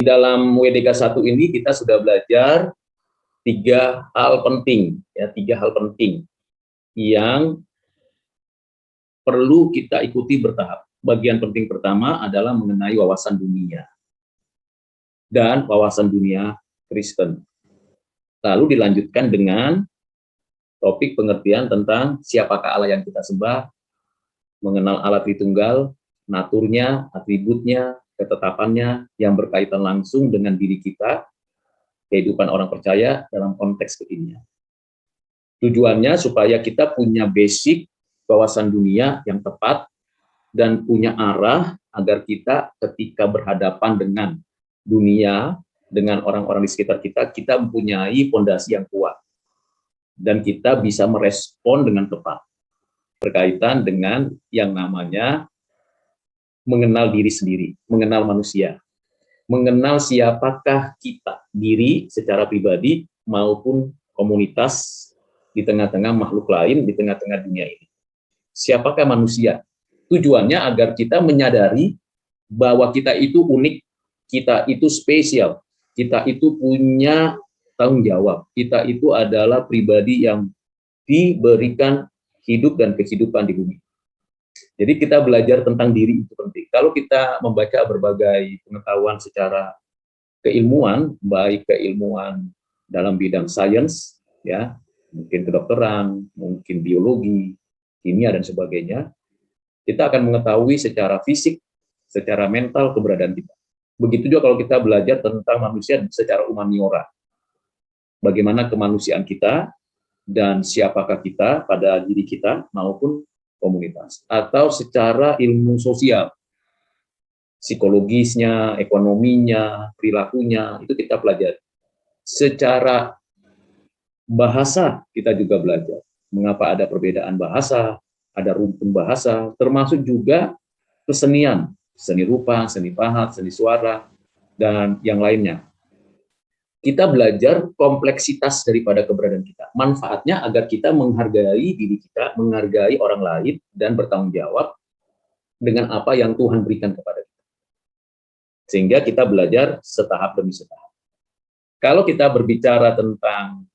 Di dalam WDK 1 ini kita sudah belajar tiga hal penting yang perlu kita ikuti bertahap. Bagian penting pertama adalah mengenai wawasan dunia dan wawasan dunia Kristen. Lalu dilanjutkan dengan topik pengertian tentang siapakah Allah yang kita sembah, mengenal Allah Tritunggal, naturnya, atributnya, ketetapannya yang berkaitan langsung dengan diri kita, kehidupan orang percaya dalam konteks kekinian. Tujuannya supaya kita punya basic wawasan dunia yang tepat dan punya arah agar kita ketika berhadapan dengan dunia, dengan orang-orang di sekitar kita, kita mempunyai fondasi yang kuat dan kita bisa merespon dengan tepat berkaitan dengan yang namanya mengenal diri sendiri, mengenal manusia, mengenal siapakah kita, diri secara pribadi maupun komunitas di tengah-tengah makhluk lain, di tengah-tengah dunia ini. Siapakah manusia? Tujuannya agar kita menyadari bahwa kita itu unik, kita itu spesial, kita itu punya tanggung jawab, kita itu adalah pribadi yang diberikan hidup dan kehidupan di bumi. Jadi kita belajar tentang diri itu penting. Kalau kita membaca berbagai pengetahuan secara keilmuan, baik keilmuan dalam bidang sains, ya, mungkin kedokteran, mungkin biologi, kimia dan sebagainya, kita akan mengetahui secara fisik, secara mental keberadaan kita. Begitu juga kalau kita belajar tentang manusia secara humaniora. Bagaimana kemanusiaan kita dan siapakah kita pada diri kita maupun komunitas, atau secara ilmu sosial, psikologisnya, ekonominya, perilakunya, itu kita pelajari. Secara bahasa kita juga belajar. Mengapa ada perbedaan bahasa, ada rumpun bahasa, termasuk juga kesenian, seni rupa, seni pahat, seni suara, dan yang lainnya. Kita belajar kompleksitas daripada keberadaan kita. Manfaatnya agar kita menghargai diri kita, menghargai orang lain, dan bertanggung jawab dengan apa yang Tuhan berikan kepada kita. Sehingga kita belajar setahap demi setahap. Kalau kita berbicara tentang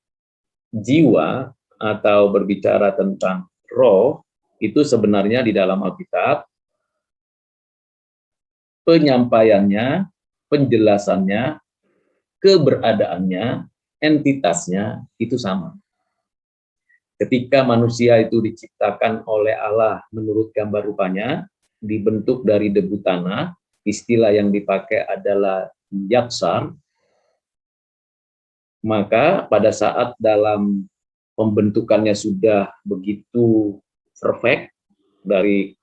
jiwa atau berbicara tentang roh, itu sebenarnya di dalam Alkitab, penyampaiannya, penjelasannya, keberadaannya, entitasnya itu sama. Ketika manusia itu diciptakan oleh Allah menurut gambar rupanya, dibentuk dari debu tanah, istilah yang dipakai adalah yatsar, maka pada saat dalam pembentukannya sudah begitu perfect, dari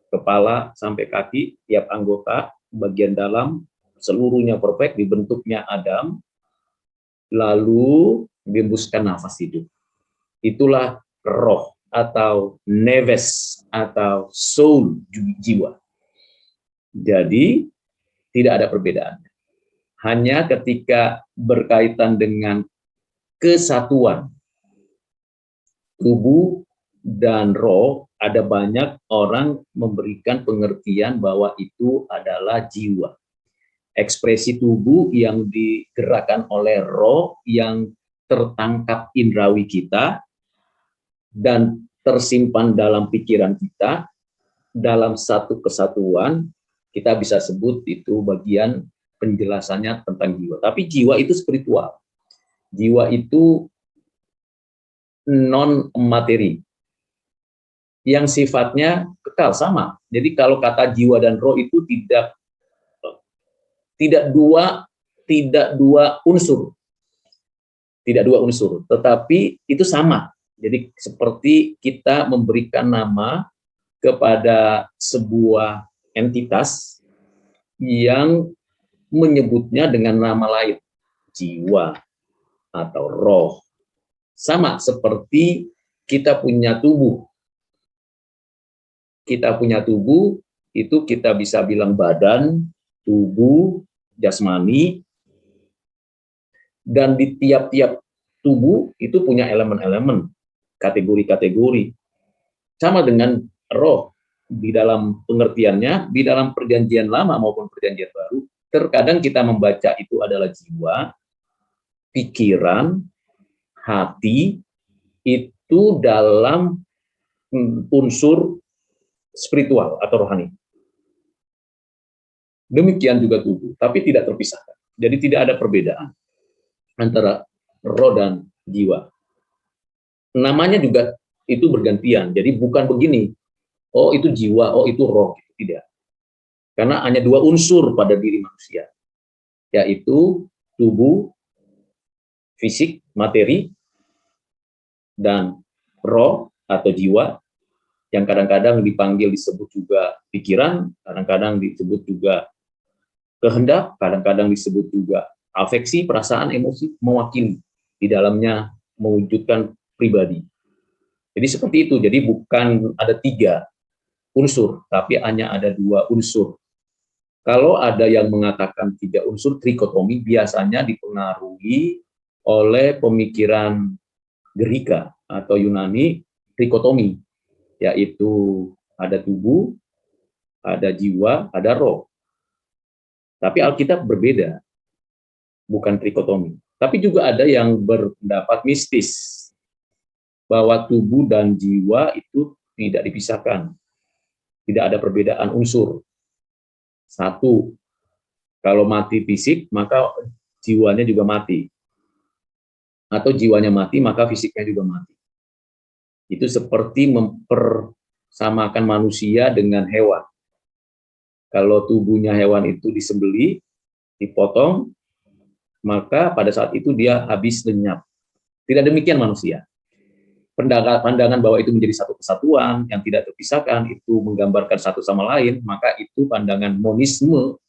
kepala sampai kaki, tiap anggota, bagian dalam, seluruhnya perfect, dibentuknya Adam, lalu dihembuskan nafas hidup. Itulah roh atau neves atau soul, jiwa. Jadi tidak ada perbedaan. Hanya ketika berkaitan dengan kesatuan tubuh dan roh, ada banyak orang memberikan pengertian bahwa itu adalah jiwa. Ekspresi tubuh yang digerakkan oleh roh yang tertangkap indrawi kita dan tersimpan dalam pikiran kita dalam satu kesatuan, kita bisa sebut itu bagian penjelasannya tentang jiwa. Tapi jiwa itu spiritual. Jiwa itu non materi yang sifatnya kekal, sama. Jadi kalau kata jiwa dan roh itu tidak dua unsur, tetapi itu sama. Jadi seperti kita memberikan nama kepada sebuah entitas yang menyebutnya dengan nama lain, jiwa atau roh. Sama seperti kita punya tubuh. Kita punya tubuh, itu kita bisa bilang badan, tubuh, jasmani, dan di tiap-tiap tubuh itu punya elemen-elemen, kategori-kategori. Sama dengan roh, di dalam pengertiannya, di dalam perjanjian lama maupun perjanjian baru, terkadang kita membaca itu adalah jiwa, pikiran, hati, itu dalam unsur spiritual atau rohani. Demikian juga tubuh, tapi tidak terpisahkan. Jadi tidak ada perbedaan antara roh dan jiwa. Namanya juga itu bergantian, jadi bukan begini, oh itu jiwa, oh itu roh, tidak. Karena hanya dua unsur pada diri manusia, yaitu tubuh, fisik, materi, dan roh atau jiwa, yang kadang-kadang dipanggil disebut juga pikiran, kadang-kadang disebut juga kehendak, kadang-kadang disebut juga afeksi, perasaan, emosi, mewakili di dalamnya mewujudkan pribadi. Jadi seperti itu. Jadi bukan ada 3 unsur, tapi hanya ada 2 unsur. Kalau ada yang mengatakan 3 unsur, trikotomi, biasanya dipengaruhi oleh pemikiran Gerika atau Yunani, trikotomi, yaitu ada tubuh, ada jiwa, ada roh. Tapi Alkitab berbeda, bukan trikotomi. Tapi juga ada yang berpendapat mistis, bahwa tubuh dan jiwa itu tidak dipisahkan. Tidak ada perbedaan unsur. Satu, kalau mati fisik, maka jiwanya juga mati. Atau jiwanya mati, maka fisiknya juga mati. Itu seperti mempersamakan manusia dengan hewan. Kalau tubuhnya hewan itu disembelih, dipotong, maka pada saat itu dia habis lenyap. Tidak demikian manusia. Pandangan bahwa itu menjadi satu kesatuan yang tidak terpisahkan, itu menggambarkan satu sama lain, maka itu pandangan monisme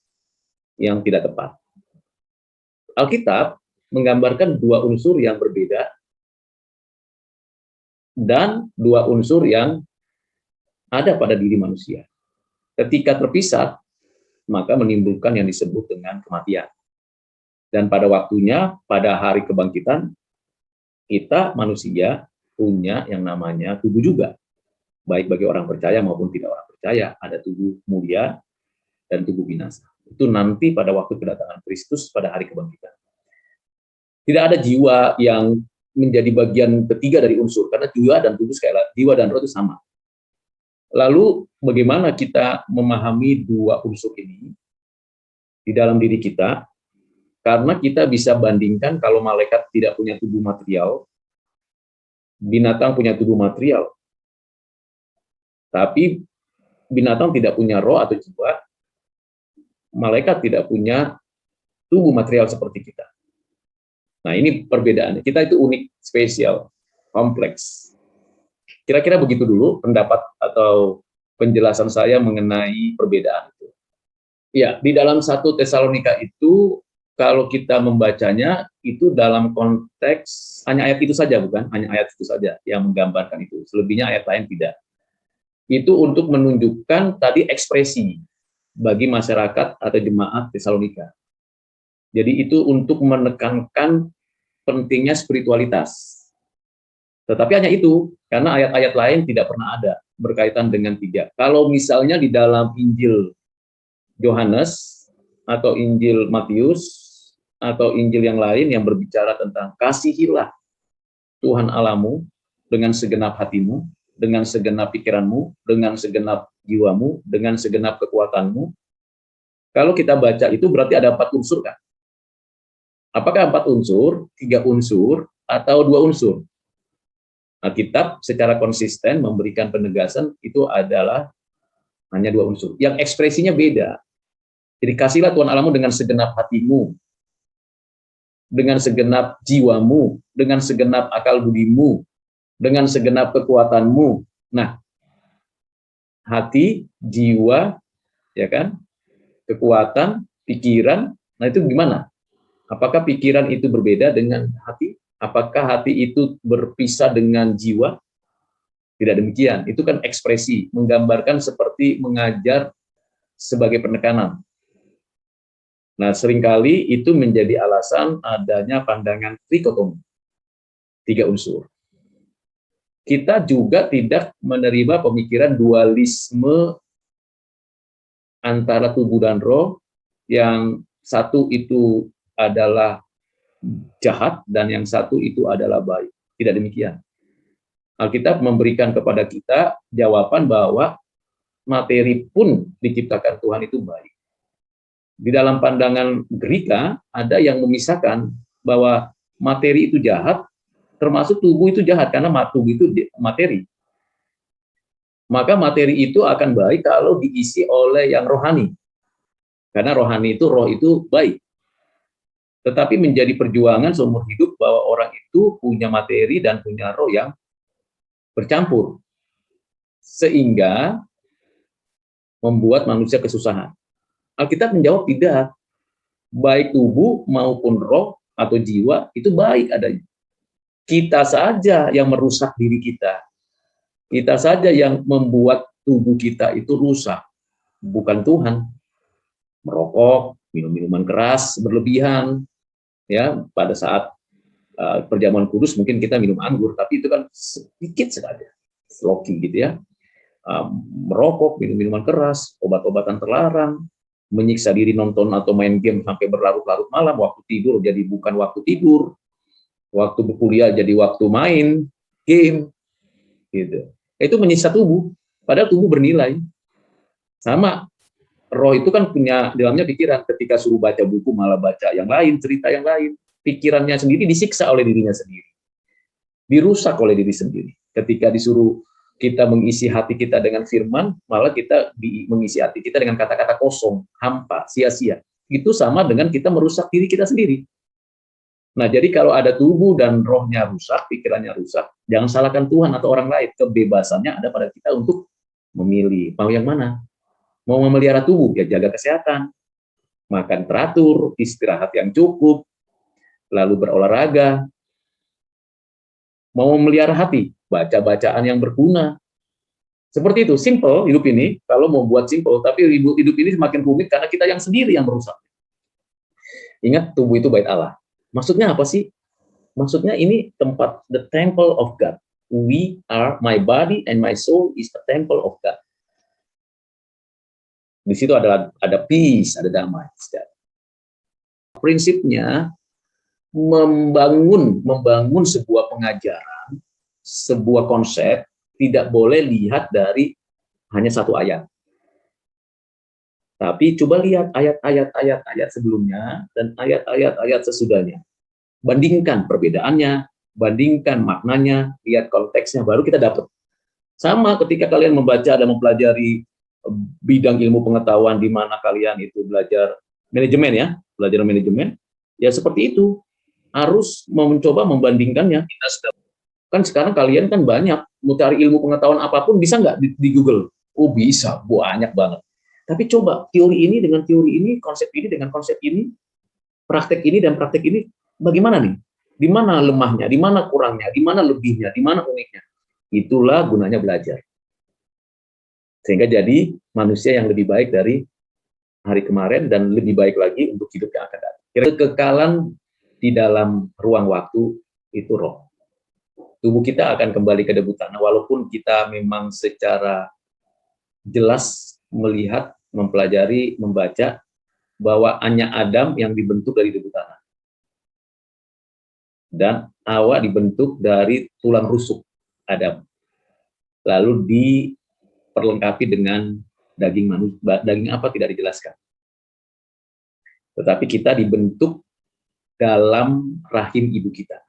yang tidak tepat. Alkitab menggambarkan 2 unsur yang berbeda dan 2 unsur yang ada pada diri manusia. Ketika terpisah, maka menimbulkan yang disebut dengan kematian. Dan pada waktunya, pada hari kebangkitan, kita manusia punya yang namanya tubuh juga. Baik bagi orang percaya maupun tidak orang percaya, ada tubuh mulia dan tubuh binasa. Itu nanti pada waktu kedatangan Kristus pada hari kebangkitan. Tidak ada jiwa yang menjadi bagian ketiga dari unsur, karena jiwa dan tubuh sekali lagi, jiwa dan roh itu sama. Lalu bagaimana kita memahami 2 unsur ini di dalam diri kita? Karena kita bisa bandingkan kalau malaikat tidak punya tubuh material, binatang punya tubuh material. Tapi binatang tidak punya roh atau jiwa, malaikat tidak punya tubuh material seperti kita. Nah, ini perbedaannya. Kita itu unik, spesial, kompleks. Kira-kira begitu dulu pendapat atau penjelasan saya mengenai perbedaan itu. Ya, di dalam 1 Tesalonika itu, kalau kita membacanya, itu dalam konteks, hanya ayat itu saja, bukan? Hanya ayat itu saja yang menggambarkan itu. Selebihnya ayat lain tidak. Itu untuk menunjukkan tadi ekspresi bagi masyarakat atau jemaat Tesalonika. Jadi itu untuk menekankan pentingnya spiritualitas. Tetapi hanya itu, karena ayat-ayat lain tidak pernah ada berkaitan dengan 3. Kalau misalnya di dalam Injil Yohanes, atau Injil Matius, atau Injil yang lain yang berbicara tentang kasihilah Tuhan Allahmu dengan segenap hatimu, dengan segenap pikiranmu, dengan segenap jiwamu, dengan segenap kekuatanmu. Kalau kita baca itu berarti ada 4 unsur kan? Apakah 4 unsur, 3 unsur, atau 2 unsur? Alkitab secara konsisten memberikan penegasan itu adalah hanya 2 unsur. Yang ekspresinya beda. Jadi kasihlah Tuhan Allahmu dengan segenap hatimu, dengan segenap jiwamu, dengan segenap akal budimu, dengan segenap kekuatanmu. Nah, hati, jiwa, ya kan, kekuatan, pikiran. Nah, itu gimana? Apakah pikiran itu berbeda dengan hati? Apakah hati itu berpisah dengan jiwa? Tidak demikian. Itu kan ekspresi, menggambarkan seperti mengajar sebagai penekanan. Nah, seringkali itu menjadi alasan adanya pandangan trikotomi, 3 unsur. Kita juga tidak menerima pemikiran dualisme antara tubuh dan roh yang satu itu adalah jahat dan yang satu itu adalah baik. Tidak demikian. Alkitab memberikan kepada kita jawaban bahwa materi pun diciptakan Tuhan itu baik. Di dalam pandangan Greka ada yang memisahkan bahwa materi itu jahat, termasuk tubuh itu jahat karena tubuh itu materi. Maka materi itu akan baik kalau diisi oleh yang rohani. Karena rohani itu, roh itu baik. Tetapi menjadi perjuangan seumur hidup bahwa orang itu punya materi dan punya roh yang bercampur. Sehingga membuat manusia kesusahan. Alkitab menjawab tidak. Baik tubuh maupun roh atau jiwa itu baik adanya. Kita saja yang merusak diri kita. Kita saja yang membuat tubuh kita itu rusak. Bukan Tuhan. Merokok, minum minuman keras berlebihan, ya pada saat perjamuan kudus mungkin kita minum anggur, tapi itu kan sedikit sekali, sloki gitu ya. Merokok, minum minuman keras, obat-obatan terlarang, menyiksa diri nonton atau main game sampai berlarut-larut malam, waktu tidur jadi bukan waktu tidur, waktu berkuliah jadi waktu main game, gitu. Itu menyiksa tubuh, padahal tubuh bernilai. Sama, roh itu kan punya dalamnya pikiran. Ketika suruh baca buku malah baca yang lain, cerita yang lain. Pikirannya sendiri disiksa oleh dirinya sendiri, dirusak oleh diri sendiri. Ketika disuruh kita mengisi hati kita dengan firman, malah kita mengisi hati kita dengan kata-kata kosong, hampa, sia-sia. Itu sama dengan kita merusak diri kita sendiri. Nah, jadi kalau ada tubuh dan rohnya rusak, pikirannya rusak, jangan salahkan Tuhan atau orang lain. Kebebasannya ada pada kita untuk memilih. Mau yang mana? Mau memelihara tubuh, ya jaga kesehatan. Makan teratur, istirahat yang cukup, lalu berolahraga. Mau memelihara hati, baca bacaan yang berguna. Seperti itu, simple hidup ini. Kalau mau buat simple, tapi hidup ini semakin rumit karena kita yang sendiri yang merusak. Ingat, tubuh itu bait Allah. Maksudnya apa sih? Maksudnya ini tempat, the temple of God. My body and my soul is the temple of God. Di situ ada peace, ada damai. Prinsipnya membangun sebuah pengajaran, sebuah konsep tidak boleh lihat dari hanya satu ayat. Tapi coba lihat ayat-ayat sebelumnya dan ayat-ayat sesudahnya. Bandingkan perbedaannya, bandingkan maknanya, lihat konteksnya, baru kita dapat. Sama ketika kalian membaca dan mempelajari bidang ilmu pengetahuan di mana kalian itu belajar manajemen ya, belajar manajemen, ya seperti itu. Harus mencoba membandingkannya. Kan sekarang kalian kan banyak mau cari ilmu pengetahuan apapun, bisa nggak di Google? Oh bisa, banyak banget. Tapi coba teori ini dengan teori ini, konsep ini dengan konsep ini, praktek ini dan praktek ini, bagaimana nih? Di mana lemahnya, di mana kurangnya, di mana lebihnya, di mana uniknya? Itulah gunanya belajar. Sehingga jadi manusia yang lebih baik dari hari kemarin dan lebih baik lagi untuk hidup yang akan datang. Kekekalan di dalam ruang waktu itu roh. Tubuh kita akan kembali ke debu tanah, walaupun kita memang secara jelas melihat, mempelajari, membaca bahwa hanya Adam yang dibentuk dari debu tanah. Dan Hawa dibentuk dari tulang rusuk Adam. Lalu diperlengkapi dengan daging manusia. Daging apa tidak dijelaskan. Tetapi kita dibentuk dalam rahim ibu kita.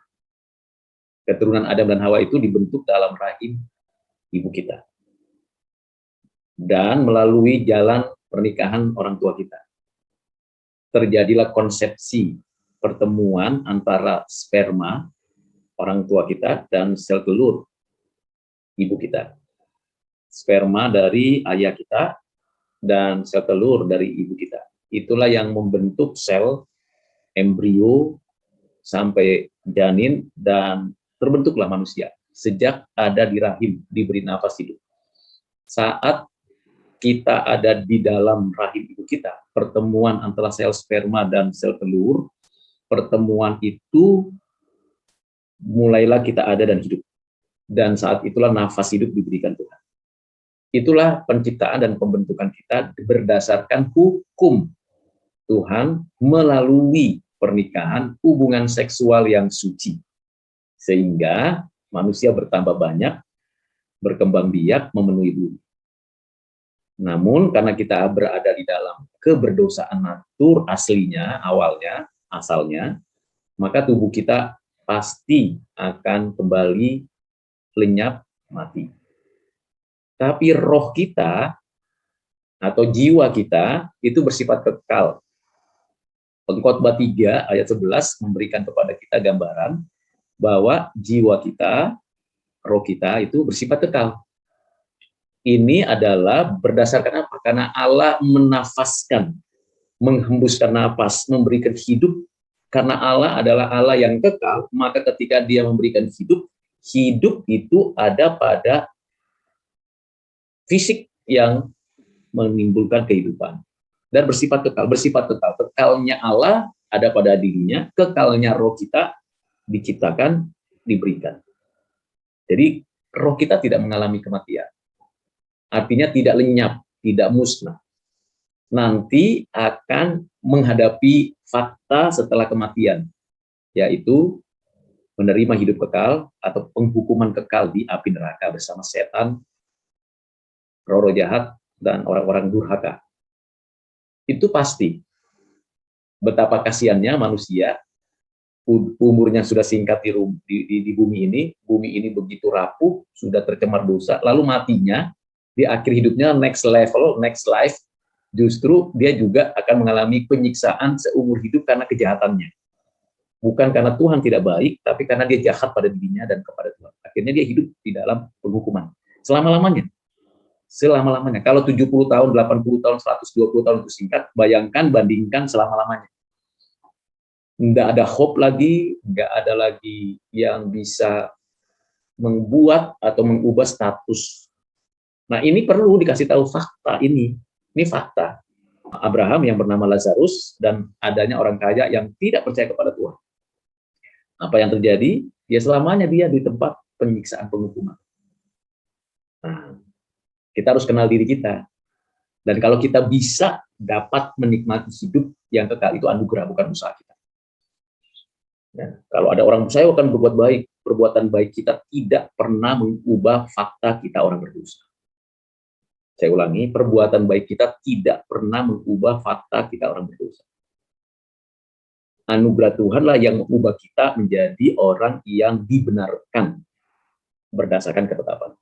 Keturunan Adam dan Hawa itu dibentuk dalam rahim ibu kita. Dan melalui jalan pernikahan orang tua kita. Terjadilah konsepsi pertemuan antara sperma orang tua kita dan sel telur ibu kita. Sperma dari ayah kita dan sel telur dari ibu kita. Itulah yang membentuk sel embrio sampai janin dan terbentuklah manusia. Sejak ada di rahim, diberi nafas hidup. Saat kita ada di dalam rahim ibu kita, pertemuan antara sel sperma dan sel telur, pertemuan itu mulailah kita ada dan hidup. Dan saat itulah nafas hidup diberikan Tuhan. Itulah penciptaan dan pembentukan kita berdasarkan hukum Tuhan melalui pernikahan, hubungan seksual yang suci. Sehingga manusia bertambah banyak, berkembang biak, memenuhi bumi. Namun karena kita berada di dalam keberdosaan natur aslinya, awalnya, asalnya, maka tubuh kita pasti akan kembali lenyap, mati. Tapi roh kita atau jiwa kita itu bersifat kekal. Pengkhotbah 3 ayat 11 memberikan kepada kita gambaran bahwa jiwa kita, roh kita itu bersifat kekal. Ini adalah berdasarkan apa? Karena Allah menafaskan, menghembuskan napas, memberikan hidup. Karena Allah adalah Allah yang kekal, maka ketika Dia memberikan hidup, hidup itu ada pada fisik yang menimbulkan kehidupan dan bersifat kekal. Kekalnya Allah ada pada dirinya, kekalnya roh kita diciptakan, diberikan. Jadi roh kita tidak mengalami kematian. Artinya tidak lenyap, tidak musnah. Nanti akan menghadapi fakta setelah kematian, yaitu menerima hidup kekal atau penghukuman kekal di api neraka bersama setan, roh-roh jahat, dan orang-orang durhaka. Itu pasti. Betapa kasihannya manusia, umurnya sudah singkat di bumi ini begitu rapuh, sudah tercemar dosa, lalu matinya, di akhir hidupnya next level, next life, justru dia juga akan mengalami penyiksaan seumur hidup karena kejahatannya. Bukan karena Tuhan tidak baik, tapi karena dia jahat pada dirinya dan kepada Tuhan. Akhirnya dia hidup di dalam penghukuman. Selama-lamanya. Kalau 70 tahun, 80 tahun, 120 tahun itu singkat, bayangkan, bandingkan selama-lamanya. Nggak ada hope lagi, nggak ada lagi yang bisa membuat atau mengubah status. Nah, ini perlu dikasih tahu fakta ini. Ini fakta. Abraham yang bernama Lazarus dan adanya orang kaya yang tidak percaya kepada Tuhan. Apa yang terjadi? Ya selamanya dia di tempat penyiksaan penghukuman. Nah, kita harus kenal diri kita. Dan kalau kita bisa dapat menikmati hidup yang kekal, itu anugerah, bukan usaha kita. Ya, kalau ada orang saya akan berbuat baik, perbuatan baik kita tidak pernah mengubah fakta kita orang berdosa. Saya ulangi, perbuatan baik kita tidak pernah mengubah fakta kita orang berdosa. Anugerah Tuhanlah yang mengubah kita menjadi orang yang dibenarkan berdasarkan ketetapan.